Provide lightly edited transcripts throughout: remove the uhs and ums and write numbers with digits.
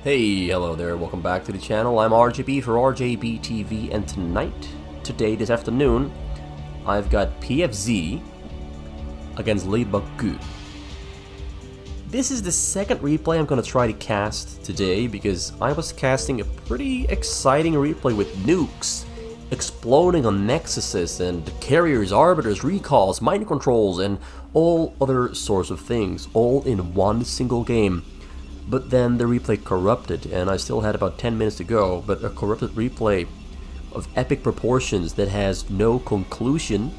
Hey, hello there, welcome back to the channel. I'm RJB for RJB TV, and today, this afternoon, I've got pF.Z against Leebokgu. This is the second replay I'm gonna try to cast today because I was casting a pretty exciting replay with nukes exploding on nexuses and carriers, arbiters, recalls, mind controls, and all other sorts of things, all in one single game. But then the replay corrupted, and I still had about 10 minutes to go, but a corrupted replay of epic proportions that has no conclusion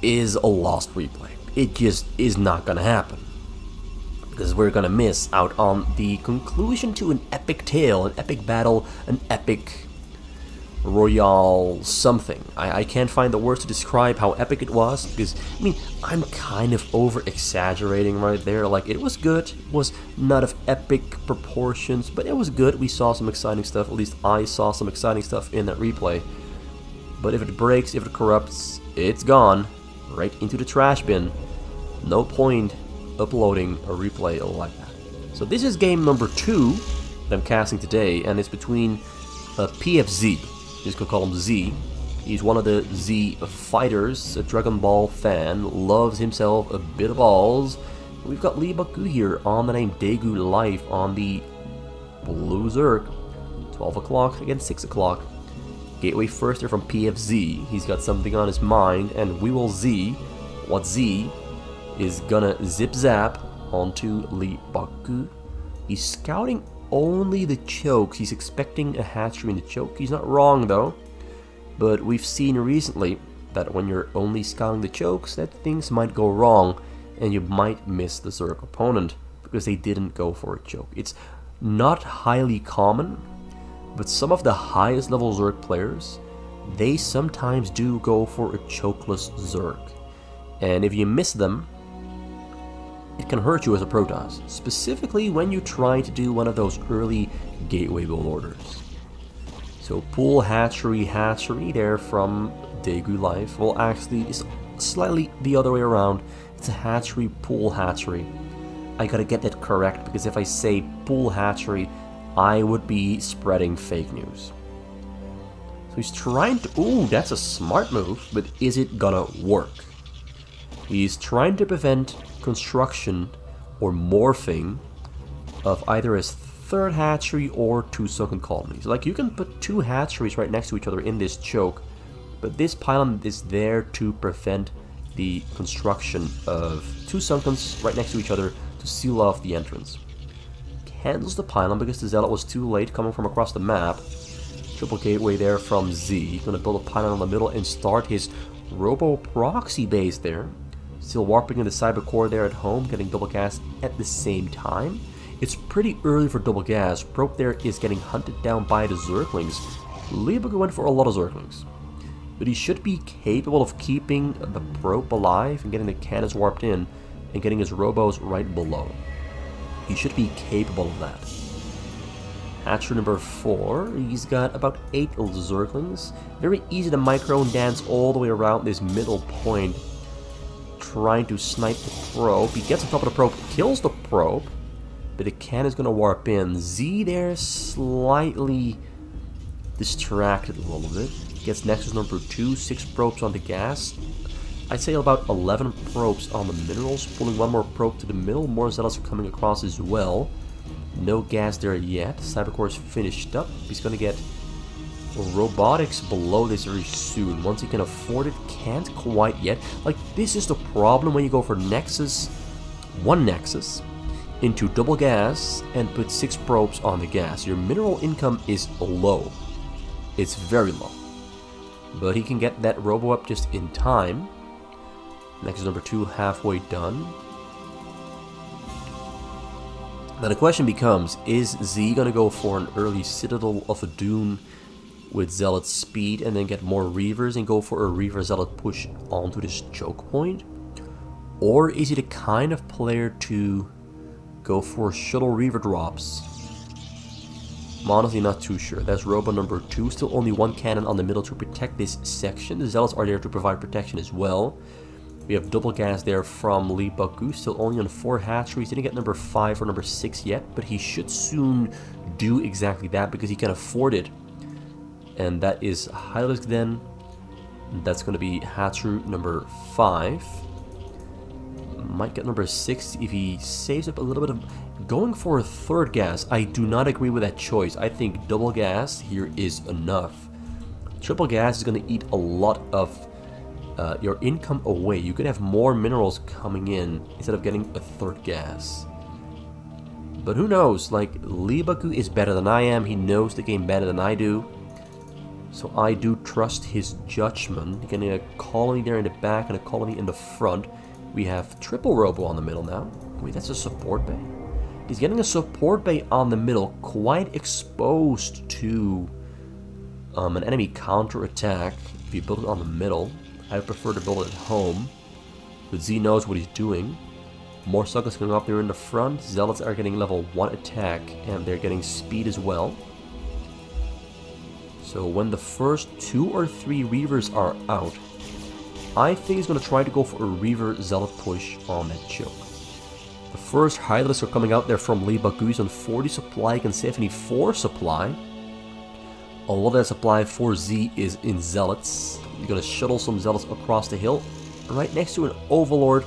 is a lost replay. It just is not gonna happen. Because we're gonna miss out on the conclusion to an epic tale, an epic battle, an epic royale something. I can't find the words to describe how epic it was, because, I mean, I'm kind of over-exaggerating right there. Like, it was good, it was not of epic proportions, but it was good. We saw some exciting stuff, at least I saw some exciting stuff in that replay. But if it breaks, if it corrupts, it's gone, right into the trash bin. No point uploading a replay like that. So this is game number 2 that I'm casting today, and it's between pF.Z. Just gonna call him Z. He's one of the Z fighters, a Dragon Ball fan, loves himself a bit of balls. We've got Leebokgu here on the name Daegu Life on the Blue Zerg. 12 o'clock against 6 o'clock. Gateway firster from pF.Z. He's got something on his mind, and we will see what Z is gonna zip-zap onto Leebokgu. He's scouting only the chokes. He's expecting a hatchery in the choke. He's not wrong though, but we've seen recently that when you're only scouting the chokes, that things might go wrong and you might miss the Zerg opponent because they didn't go for a choke. It's not highly common, but some of the highest level Zerg players, they sometimes do go for a chokeless Zerg, and if you miss them, it can hurt you as a Protoss, specifically when you try to do one of those early gateway build orders. So pool hatchery there from Daegu Life. Well, actually, it's slightly the other way around. It's a hatchery, pool hatchery. I gotta get that correct, because if I say pool hatchery, I would be spreading fake news. So he's trying to... Ooh, that's a smart move, but is it gonna work? He's trying to prevent construction or morphing of either his third hatchery or 2 sunken colonies. Like, you can put 2 hatcheries right next to each other in this choke, but this pylon is there to prevent the construction of 2 sunkens right next to each other to seal off the entrance. Cancels the pylon because the zealot was too late coming from across the map. Triple gateway there from Z. Gonna build a pylon in the middle and start his robo proxy base there. Still warping in the cyber core there at home, getting double gas at the same time. It's pretty early for double gas. Probe there is getting hunted down by the Zerglings. Leebokgu went for a lot of Zerglings, but he should be capable of keeping the probe alive and getting the cannons warped in and getting his robos right below. He should be capable of that. Hatchery number 4, he's got about 8 Zerglings. Very easy to micro and dance all the way around this middle point, trying to snipe the probe. He gets on top of the probe, kills the probe, but the cannon's gonna warp in. Z there slightly distracted a little bit. Gets nexus number 2, 6 probes on the gas. I'd say about 11 probes on the minerals, pulling 1 more probe to the middle. More zealots are coming across as well. No gas there yet. Cybercore is finished up. He's gonna get robotics below this very soon. Once he can afford it, can't quite yet. Like, this is the problem when you go for Nexus, 1 Nexus, into double gas, and put 6 probes on the gas. Your mineral income is low. It's very low. But he can get that robo up just in time. Nexus number 2 halfway done. Now the question becomes, is Z gonna go for an early Citadel of a Dune with Zealot speed and then get more Reavers and go for a Reaver Zealot push onto this choke point? Or is he the kind of player to go for shuttle Reaver drops? I'm honestly not too sure. That's Robo number 2. Still only 1 cannon on the middle to protect this section. The Zealots are there to provide protection as well. We have double gas there from Leebokgu, still only on 4 hatcheries. Didn't get number 5 or number 6 yet, but he should soon do exactly that because he can afford it. And that is Hylisk then. That's going to be hatchery number 5. Might get number 6 if he saves up a little bit of... Going for a 3rd gas, I do not agree with that choice. I think double gas here is enough. Triple gas is going to eat a lot of your income away. You could have more minerals coming in instead of getting a 3rd gas. But who knows, like, Leebokgu is better than I am. He knows the game better than I do. So I do trust his judgment. Getting a colony there in the back and a colony in the front. We have triple robo on the middle now. Wait, that's a support bay? He's getting a support bay on the middle, quite exposed to an enemy counter-attack. If you build it on the middle, I prefer to build it at home. But Z knows what he's doing. More suckers going up there in the front. Zealots are getting level 1 attack, and they're getting speed as well. So when the first 2 or 3 Reavers are out, I think he's going to try to go for a Reaver Zealot push on that choke. The first Hylists are coming out there from Leebokgu. He's on 40 supply and 74 supply. A lot of that supply for Z is in Zealots. You're going to shuttle some Zealots across the hill. Right next to an Overlord.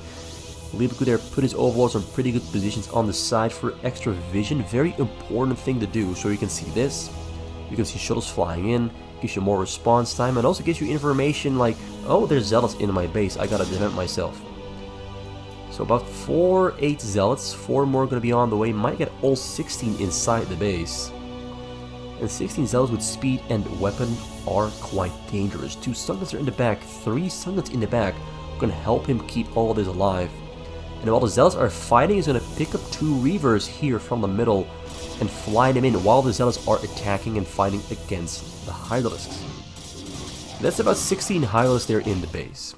Leebokgu there put his Overlords on pretty good positions on the side for extra vision. Very important thing to do. So you can see this. You can see shuttles flying in. Gives you more response time. And also gives you information like, oh, there's Zealots in my base. I gotta defend myself. So about 8 Zealots. 4 more going to be on the way. Might get all 16 inside the base. And 16 Zealots with speed and weapon are quite dangerous. 2 Sunguns are in the back. 3 Sunguns in the back. Going to help him keep all of this alive. And while the Zealots are fighting, he's going to pick up 2 Reavers here from the middle and fly them in while the Zealots are attacking and fighting against the Hylisks. That's about 16 Hylists there in the base.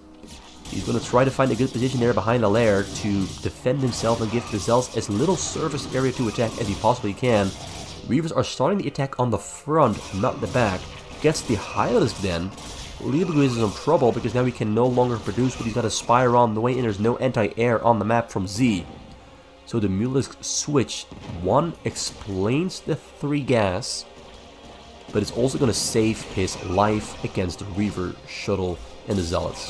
He's going to try to find a good position there behind the lair to defend himself and give the Zealots as little surface area to attack as he possibly can. Reavers are starting the attack on the front, not the back. Gets the Hylisk then. Leebokgu is in some trouble because now he can no longer produce, but he's got a Spire on the way and there's no anti-air on the map from Z. So the Mutalisk switch, 1 explains the 3 gas, but it's also going to save his life against the Reaver, Shuttle, and the Zealots.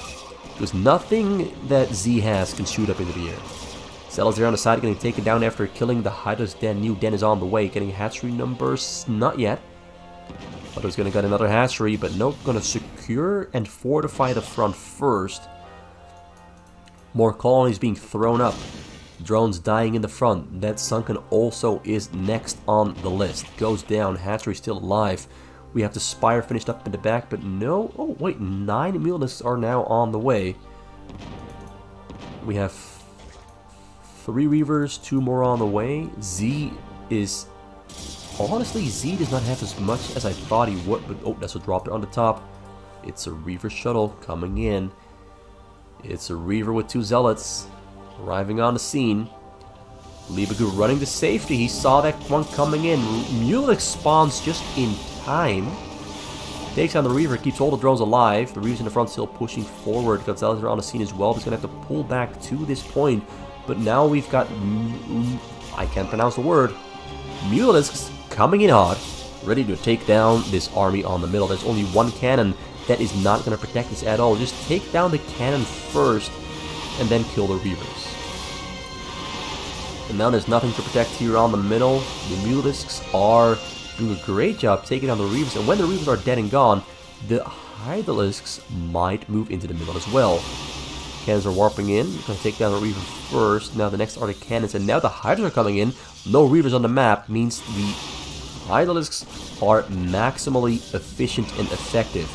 Because nothing that Z has can shoot up into the air. Zealots there on the side getting taken down after killing the Hydra's den. New den is on the way, getting hatchery numbers, not yet. But he's going to get another hatchery, but no, going to secure and fortify the front first. More colonies being thrown up. Drones dying in the front. That Sunken also is next on the list. Goes down. Hatchery still alive. We have the Spire finished up in the back, but no. Oh, wait. 9 Mutalisks are now on the way. We have 3 Reavers, 2 more on the way. Z is... Honestly, Z does not have as much as I thought he would, but oh, that's a drop there on the top. It's a Reaver shuttle coming in. It's a Reaver with 2 Zealots. Arriving on the scene. Leebokgu running to safety. He saw that one coming in. Mulek spawns just in time. Takes down the Reaver, keeps all the drones alive. The Reavers in the front still pushing forward. Gonzalez are on the scene as well. He's going to have to pull back to this point. But now we've got... I can't pronounce the word. Mutalisks coming in hot. Ready to take down this army on the middle. There's only 1 cannon that is not going to protect this at all. Just take down the cannon first. And then kill the Reavers. And now there's nothing to protect here on the middle. The Mutalisks are doing a great job taking down the Reavers. And when the Reavers are dead and gone, the Hylists might move into the middle as well. Cannons are warping in. We're going to take down the Reaver first. Now the next are the cannons. And now the Hydras are coming in. No Reavers on the map means the Hylists are maximally efficient and effective.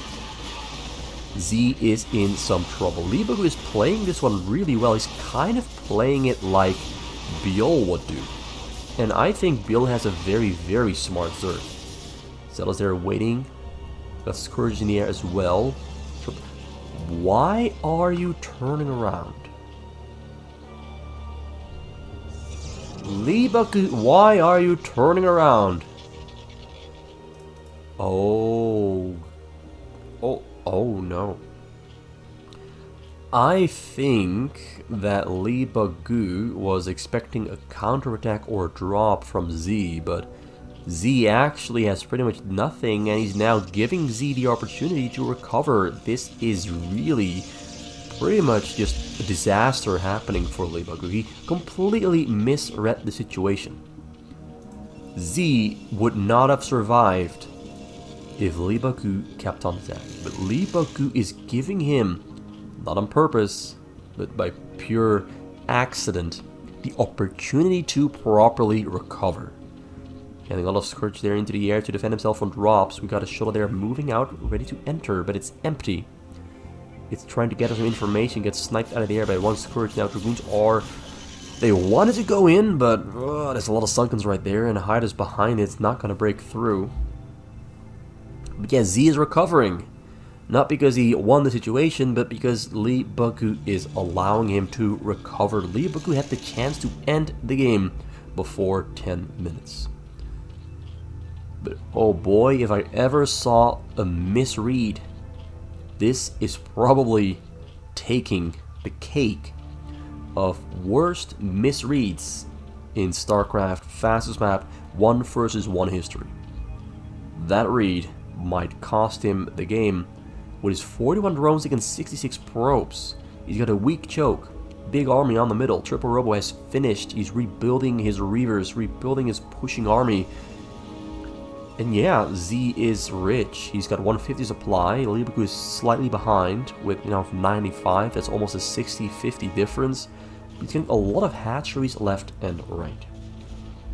Z is in some trouble. Leebokgu is playing this one really well. He's kind of playing it like Biol would do. And I think Biol has a very, very smart Zerg. Zealots there waiting. Got Scourge in the air as well. Why are you turning around? Leebokgu, why are you turning around? Oh. Oh no. I think that Leebokgu was expecting a counterattack or a drop from Z, but Z actually has pretty much nothing, and he's now giving Z the opportunity to recover. This is really pretty much just a disaster happening for Leebokgu. He completely misread the situation. Z would not have survived if Leebokgu kept on attacking, but Leebokgu is giving him, not on purpose, but by pure accident, the opportunity to properly recover. Getting a lot of Scourge there into the air to defend himself from drops. We got a shuttle there moving out, ready to enter, but it's empty. It's trying to get us some information, gets sniped out of the air by one Scourge. Now Dragoons are... They wanted to go in, but there's a lot of Sunkens right there, and Hyda's behind it. It's not going to break through. But yeah, Z is recovering. Not because he won the situation, but because Leebokgu is allowing him to recover. Leebokgu had the chance to end the game before 10 minutes. But oh boy, if I ever saw a misread, this is probably taking the cake of worst misreads in StarCraft fastest map 1 versus 1 history. That read might cost him the game. With his 41 drones against 66 probes, he's got a weak choke, big army on the middle. Triple Robo has finished. He's rebuilding his Reavers, rebuilding his pushing army. And yeah, Z is rich. He's got 150 supply. Leebokgu is slightly behind with 95. That's almost a 60-50 difference. He's getting a lot of hatcheries left and right.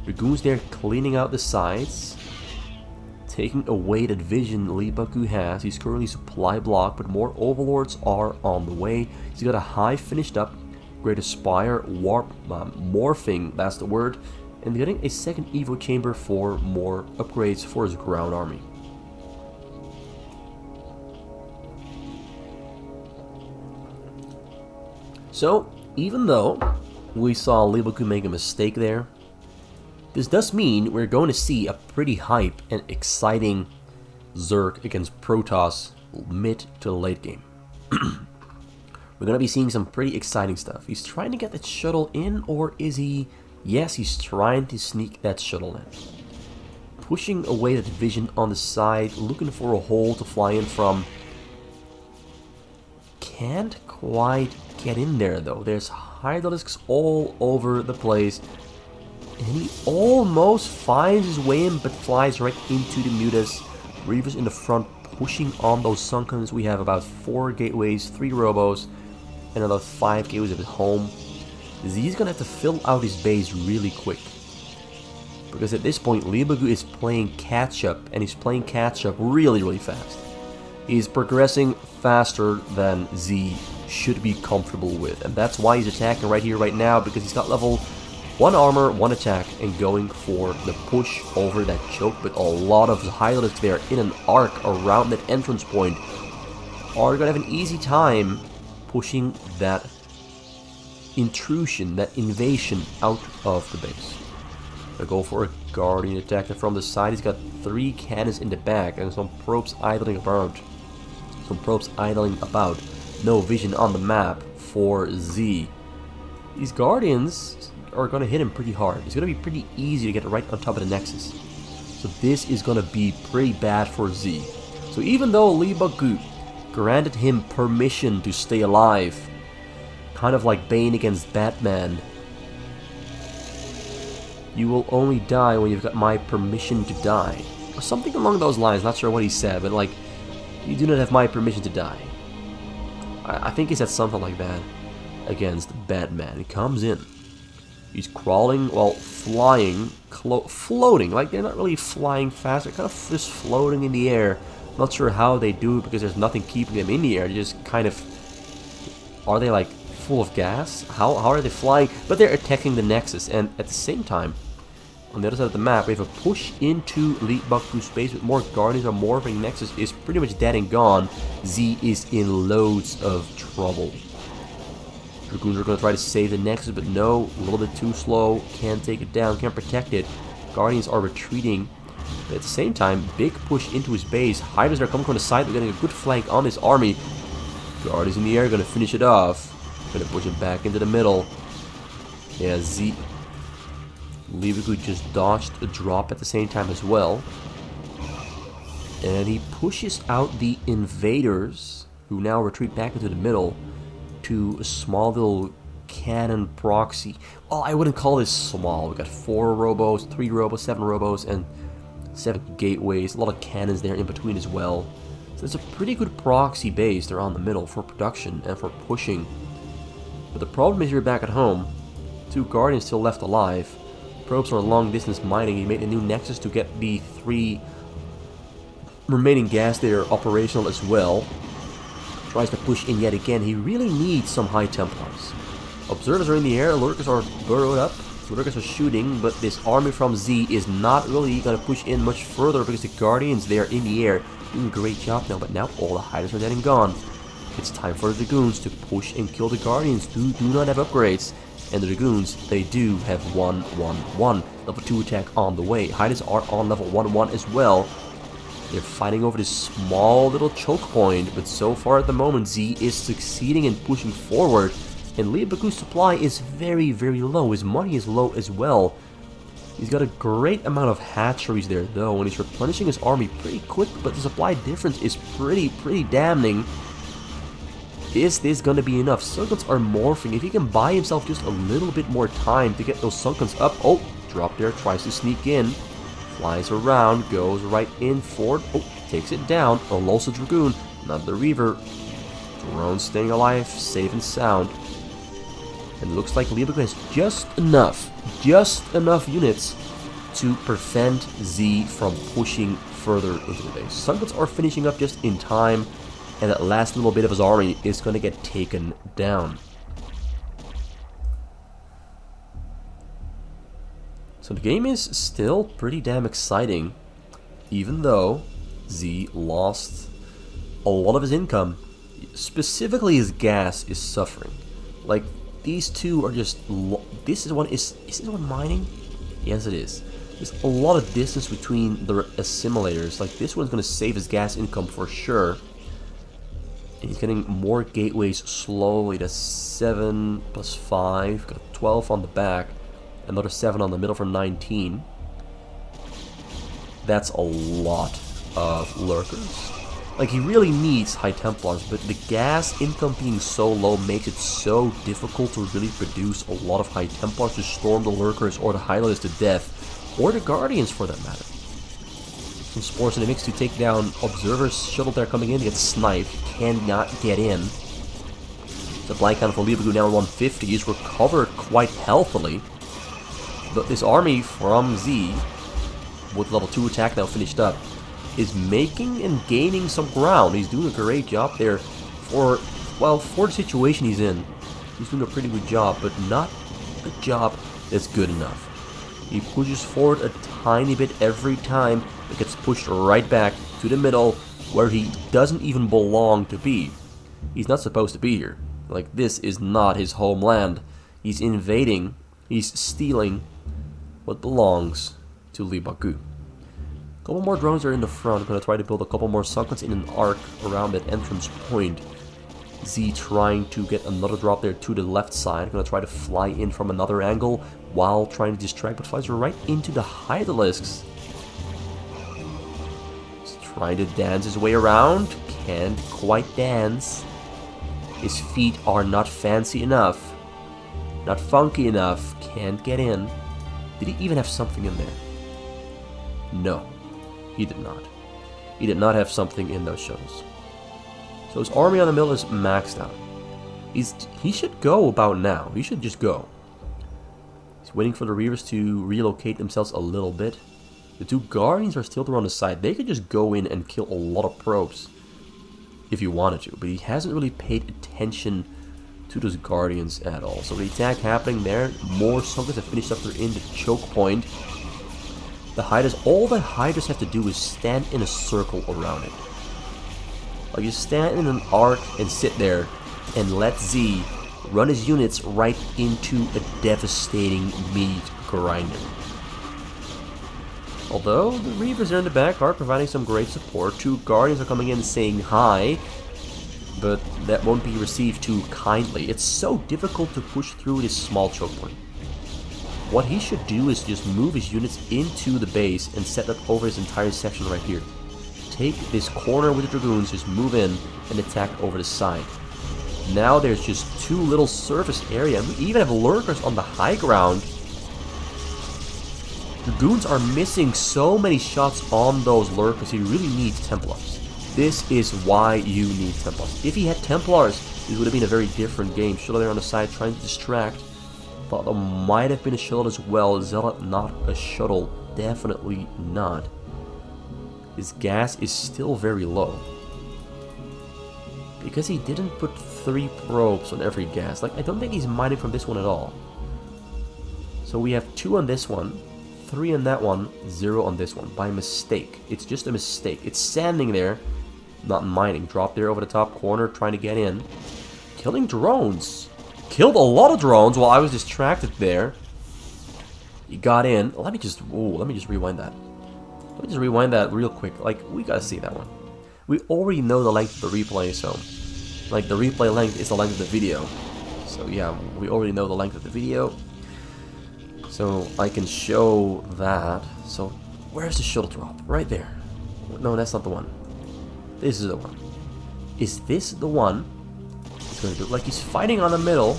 Dragoons there cleaning out the sides, taking away that vision Leebokgu has. He's currently supply blocked, but more overlords are on the way. He's got a hive finished up, Great Aspire, morphing, that's the word, and getting a second Evo chamber for more upgrades for his ground army. So, even though we saw Leebokgu make a mistake there, this does mean we're going to see a pretty hype and exciting Zerg against Protoss mid to late game. We're going to be seeing some pretty exciting stuff. He's trying to get that shuttle in, or is he... Yes, he's trying to sneak that shuttle in. Pushing away that division on the side, looking for a hole to fly in from. Can't quite get in there though. There's Hydralisks all over the place. And he almost finds his way in, but flies right into the Mutas. Reavers in the front, pushing on those Sunkens. We have about 4 gateways, 3 robos, and about 5 gateways of his home. Z's gonna have to fill out his base really quick. Because at this point, Leebokgu is playing catch up, and he's playing catch up really fast. He's progressing faster than Z should be comfortable with, and that's why he's attacking right here, right now, because he's got level 1 armor, 1 attack, and going for the push over that choke. But a lot of Hydralisks there in an arc around that entrance point are gonna have an easy time pushing that intrusion, that invasion out of the base. Gonna go for a Guardian attack from the side. He's got 3 cannons in the back and some probes idling about. No vision on the map for Z. These Guardians are going to hit him pretty hard. It's going to be pretty easy to get right on top of the Nexus. So this is going to be pretty bad for Z. So even though Leebokgu granted him permission to stay alive, kind of like Bane against Batman, you will only die when you've got my permission to die. Or something along those lines, not sure what he said, but like, you do not have my permission to die. I think he said something like that against Batman. He comes in. He's crawling while flying, floating. Like, they're not really flying fast. They're kind of just floating in the air. Not sure how they do it because there's nothing keeping them in the air. They just kind of... Are they like full of gas? How are they flying? But they're attacking the Nexus. And at the same time, on the other side of the map, we have a push into Leebokgu's space with more Guardians. Our morphing Nexus is pretty much dead and gone. Z is in loads of trouble. Dragoons are going to try to save the Nexus, but no, a little bit too slow. Can't take it down, can't protect it. Guardians are retreating. But at the same time, big push into his base. Hydras are coming from the side, they're getting a good flank on this army. Guardians in the air, gonna finish it off. Gonna push him back into the middle. Yeah, Leebokgu just dodged a drop at the same time as well. And he pushes out the invaders, who now retreat back into the middle, to a small little cannon proxy. Well, I wouldn't call this small. We got 4 robos, 3 robos, 7 robos, and 7 gateways. A lot of cannons there in between as well. So it's a pretty good proxy base there on the middle for production and for pushing. But the problem is you're back at home. 2 guardians still left alive. Probes are long distance mining. He made a new nexus to get the 3 remaining gas there operational as well. Tries to push in yet again. He really needs some high Templars. Observers are in the air, lurkers are burrowed up, lurkers are shooting, but this army from Z is not really going to push in much further because the Guardians there in the air doing a great job now, but now all the hiders are dead and gone. It's time for the Dragoons to push and kill the Guardians who do not have upgrades. And the Dragoons, they do have 1-1-1. Level 2 attack on the way. Hiders are on level 1-1 as well. They're fighting over this small little choke point, but so far at the moment Z is succeeding in pushing forward. And Leebokgu's supply is very, very low. His money is low as well. He's got a great amount of hatcheries there though, and he's replenishing his army pretty quick, but the supply difference is pretty damning. Is this gonna be enough? Sunkuns are morphing. If he can buy himself just a little bit more time to get those Sunkuns up. Oh, drop there, tries to sneak in. Flies around, goes right in for it. Oh, takes it down. Unloads the Dragoon, not the Reaver. Drone staying alive, safe and sound. And it looks like Leebokgu has just enough units to prevent Z from pushing further into the base. Sunkuns are finishing up just in time, and that last little bit of his army is going to get taken down. So the game is still pretty damn exciting, even though Z lost a lot of his income. Specifically, his gas is suffering. Like, these two are just... Is this one mining? Yes, it is. There's a lot of distance between the assimilators. Like, this one's going to save his gas income for sure. And he's getting more gateways slowly. That's 7 plus 5. Got 12 on the back. Another 7 on the middle for 19. That's a lot of lurkers. Like, he really needs high Templars, but the gas income being so low makes it so difficult to really produce a lot of high Templars to storm the lurkers or the highlighters to death, or the Guardians for that matter. Some spores in the mix to take down observers. Shuttle there coming in to get sniped. Cannot get in. The blank count for Leebokgu now 150. He's recovered quite healthily. But this army from Z, with level 2 attack now finished up, is making and gaining some ground. He's doing a great job there for the situation he's in. He's doing a pretty good job, but not a job that's good enough. He pushes forward a tiny bit every time, but gets pushed right back to the middle, where he doesn't even belong to be. He's not supposed to be here. Like, this is not his homeland. He's invading, he's stealing what belongs to Leebokgu. A couple more drones are in the front. I'm going to try to build a couple more Sunkuns in an arc around that entrance point. Z trying to get another drop there to the left side. I'm going to try to fly in from another angle while trying to distract, but flies right into the Hydralisks. He's trying to dance his way around. Can't quite dance. His feet are not fancy enough. Not funky enough. Can't get in. Did he even have something in there? No. He did not. He did not have something in those shuttles. So his army on the middle is maxed out. He should go about now. He should just go. He's waiting for the Reavers to relocate themselves a little bit. The 2 Guardians are still there on the side. They could just go in and kill a lot of probes if he wanted to. But he hasn't really paid attention to those Guardians at all. So the attack happening there. More Sunkuns have finished up there in the choke point. The hiders, all the hiders have to do is stand in a circle around it. Like, you stand in an arc and sit there and let Z run his units right into a devastating meat grinder. Although the Reavers are in the back are providing some great support. 2 Guardians are coming in saying hi. but that won't be received too kindly. It's so difficult to push through this small choke point. What he should do is just move his units into the base and set that over his entire section right here. Take this corner with the Dragoons, just move in and attack over the side. Now there's just too little surface area. We even have lurkers on the high ground. Dragoons are missing so many shots on those lurkers. He really needs Templars. This is why you need Templars. If he had Templars, this would have been a very different game. Shuttle there on the side trying to distract. Thought there might have been a shuttle as well. Zealot, not a shuttle. Definitely not. His gas is still very low. Because he didn't put 3 probes on every gas. Like, I don't think he's mining from this one at all. So we have 2 on this one, 3 on that one, 0 on this one. By mistake. It's just a mistake. It's standing there, not mining. Drop there over the top corner, trying to get in. Killing drones. Killed a lot of drones while I was distracted there. He got in. Let me just rewind that. Let me just rewind that real quick. Like, we gotta see that one. We already know the length of the replay, so like the replay length is the length of the video. So yeah, we already know the length of the video. So I can show that. So where's the shuttle drop? Right there. No, that's not the one. This is the one. Is this the one? It's gonna do like he's fighting on the middle,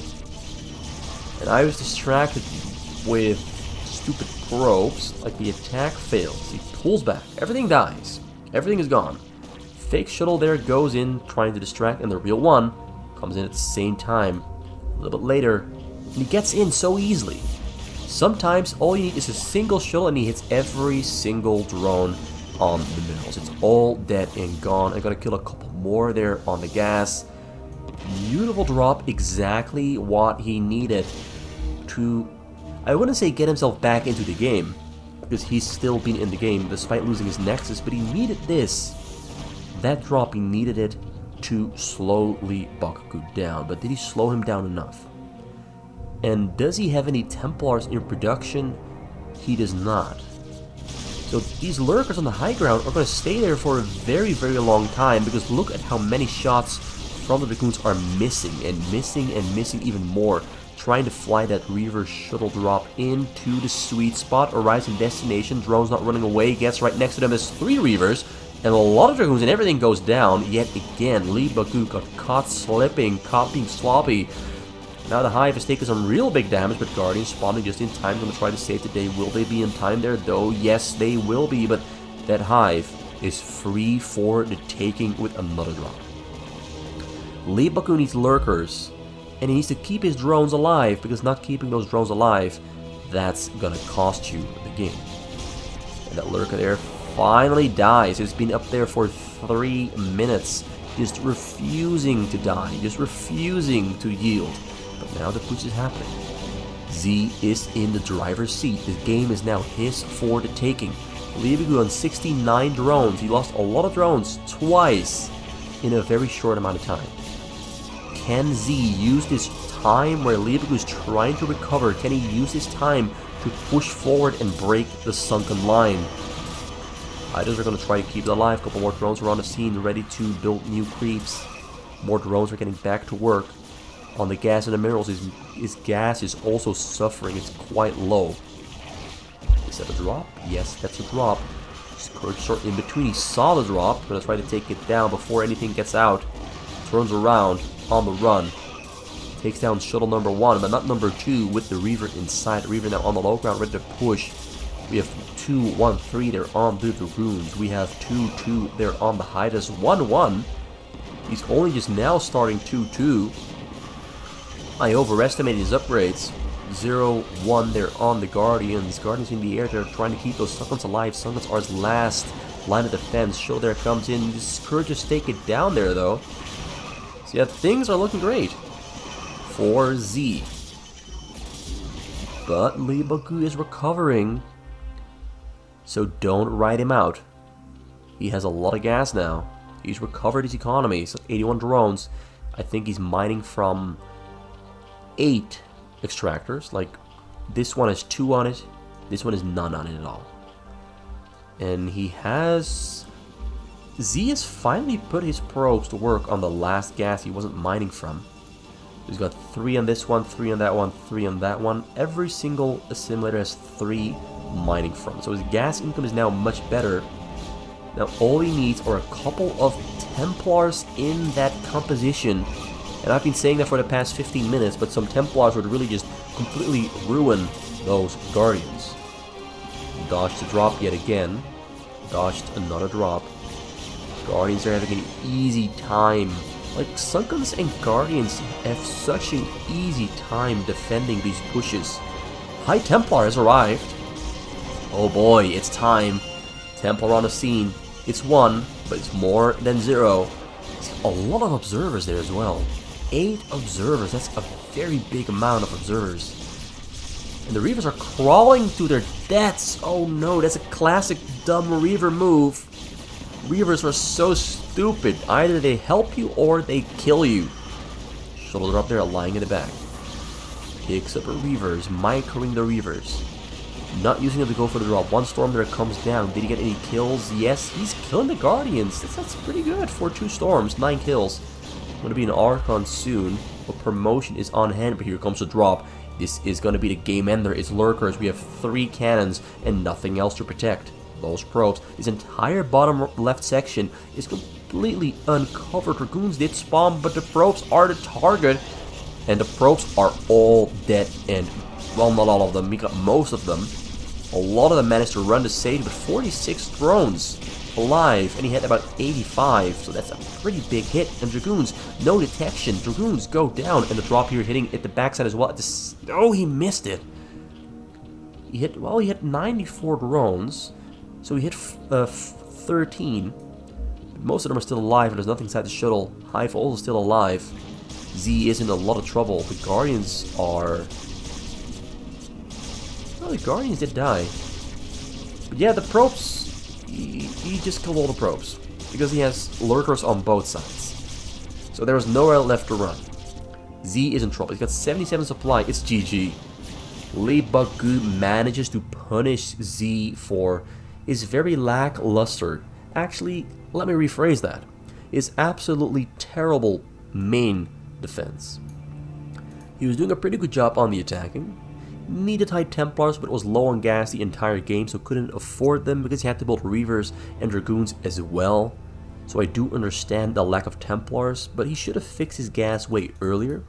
and I was distracted with stupid probes. Like the attack fails. He pulls back. Everything dies. Everything is gone. Fake shuttle there goes in trying to distract, and the real one comes in at the same time a little bit later, and he gets in so easily. Sometimes all you need is a single shuttle and he hits every single drone on the minerals. It's all dead and gone. I gotta kill a couple more there on the gas. Beautiful drop, exactly what he needed to, I wouldn't say get himself back into the game, because he's still been in the game despite losing his Nexus, but he needed this. That drop, he needed it to slow Leebokgu down. But did he slow him down enough? And does he have any Templars in production? He does not. So these lurkers on the high ground are going to stay there for a very, very long time, because look at how many shots from the Dragoons are missing and missing and missing even more. Trying to fly that Reaver shuttle drop into the sweet spot. Arrives in destination, drone's not running away, gets right next to them. There's 3 Reavers. And a lot of Dragoons and everything goes down. Yet again, Leebokgu got caught slipping, caught being sloppy. Now the Hive has taken some real big damage, but Guardians spawning just in time. Going to try to save the day. Will they be in time there though? Yes, they will be. But that Hive is free for the taking with another drop. Leebokgu needs lurkers, and he needs to keep his drones alive, because not keeping those drones alive, that's gonna cost you the game. And that lurker there finally dies. It's been up there for 3 minutes, just refusing to die, just refusing to yield. But now the push is happening. Z is in the driver's seat. The game is now his for the taking. Leebokgu on 69 drones. He lost a lot of drones twice in a very short amount of time. Can Z use this time where Leebokgu is trying to recover? Can he use this time to push forward and break the sunken line? Fighters are going to try to keep it alive. A couple more drones are on the scene, ready to build new creeps. More drones are getting back to work. On the gas and the minerals, his gas is also suffering. It's quite low. Is that a drop? Yes, that's a drop. Scourge are in between. He saw the drop. Going to try to take it down before anything gets out. Turns around on the run. Takes down shuttle number 1, but not number 2, with the Reaver inside. Reaver now on the low ground, ready to push. We have 2, 1, 3 there on the Dragoons. We have 2, 2 there on the Hydras. 1, 1. He's only just now starting 2, 2. I overestimated his upgrades. 0, 1 there on the Guardians. Guardians in the air, they're trying to keep those Sunguns alive. Sunguns are his last line of defense. Show there comes in. The Scourges take it down there though. So yeah, things are looking great for Z. But Leebokgu is recovering. So don't ride him out. He has a lot of gas now. He's recovered his economy. So 81 drones. I think he's mining from 8 extractors. Like, this one has 2 on it. This one has none on it at all. And he has Z has finally put his probes to work on the last gas he wasn't mining from. He's got 3 on this one, 3 on that one, 3 on that one. Every single assimilator has 3 mining from. So his gas income is now much better. Now all he needs are a couple of Templars in that composition. And I've been saying that for the past 15 minutes, but some Templars would really just completely ruin those Guardians. Dodged the drop yet again. Dodged another drop. Guardians are having an easy time. Like, Sunkens and Guardians have such an easy time defending these pushes. High Templar has arrived. Oh boy, it's time. Templar on the scene. It's 1, but it's more than 0. There's a lot of observers there as well. 8 observers, that's a very big amount of observers. And the Reavers are crawling to their deaths. Oh no, that's a classic dumb Reaver move. Reavers are so stupid. Either they help you or they kill you. Shuttle drop there, lying in the back. Picks up a Reaver, is microing the Reavers. Not using it to go for the drop. One Storm there comes down. Did he get any kills? Yes, he's killing the Guardians. That's pretty good for 2 Storms. 9 kills. Going to be an Archon soon. A promotion is on hand, but here comes the drop. This is going to be the game ender. It's Lurkers. We have 3 cannons and nothing else to protect. Those probes. This entire bottom left section is completely uncovered. Dragoons did spawn, but the probes are the target. And the probes are all dead. And, well, not all of them. We got most of them. A lot of them managed to run the stage, but 46 drones alive. And he had about 85. So that's a pretty big hit. And Dragoons, no detection. Dragoons go down. And the drop here hitting at the backside as well. Oh, he missed it. He hit 94 drones. So he hit 13. Most of them are still alive, and there's nothing inside the shuttle. Hive also still alive. Z is in a lot of trouble. The Guardians are... well, the Guardians did die. But yeah, the probes... He just killed all the probes. Because he has Lurkers on both sides. So there is nowhere left to run. Z is in trouble. He's got 77 supply. It's GG. Leebokgu manages to punish Z for... is very lackluster. Actually, let me rephrase that. Is absolutely terrible main defense. He was doing a pretty good job on the attacking. Needed high Templars, but was low on gas the entire game, so couldn't afford them because he had to build Reavers and Dragoons as well. So I do understand the lack of Templars, but he should have fixed his gas way earlier.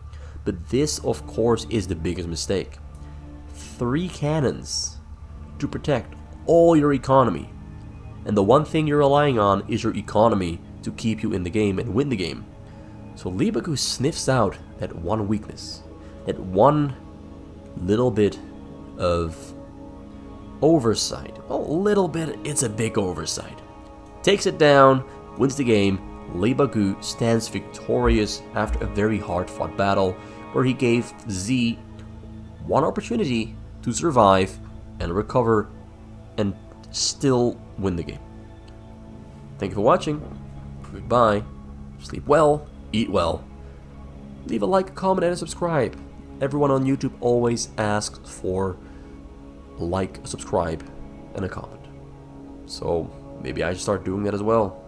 But this, of course, is the biggest mistake. 3 cannons to protect all your economy, and the one thing you're relying on is your economy to keep you in the game and win the game. So Leebokgu sniffs out that one weakness, that one little bit of oversight. A little bit, it's a big oversight. Takes it down, wins the game. Leebokgu stands victorious after a very hard-fought battle where he gave Z one opportunity to survive and recover and still win the game. Thank you for watching. Goodbye. Sleep well. Eat well. Leave a like, a comment, and a subscribe. Everyone on YouTube always asks for a like, a subscribe, and a comment. So maybe I should start doing that as well.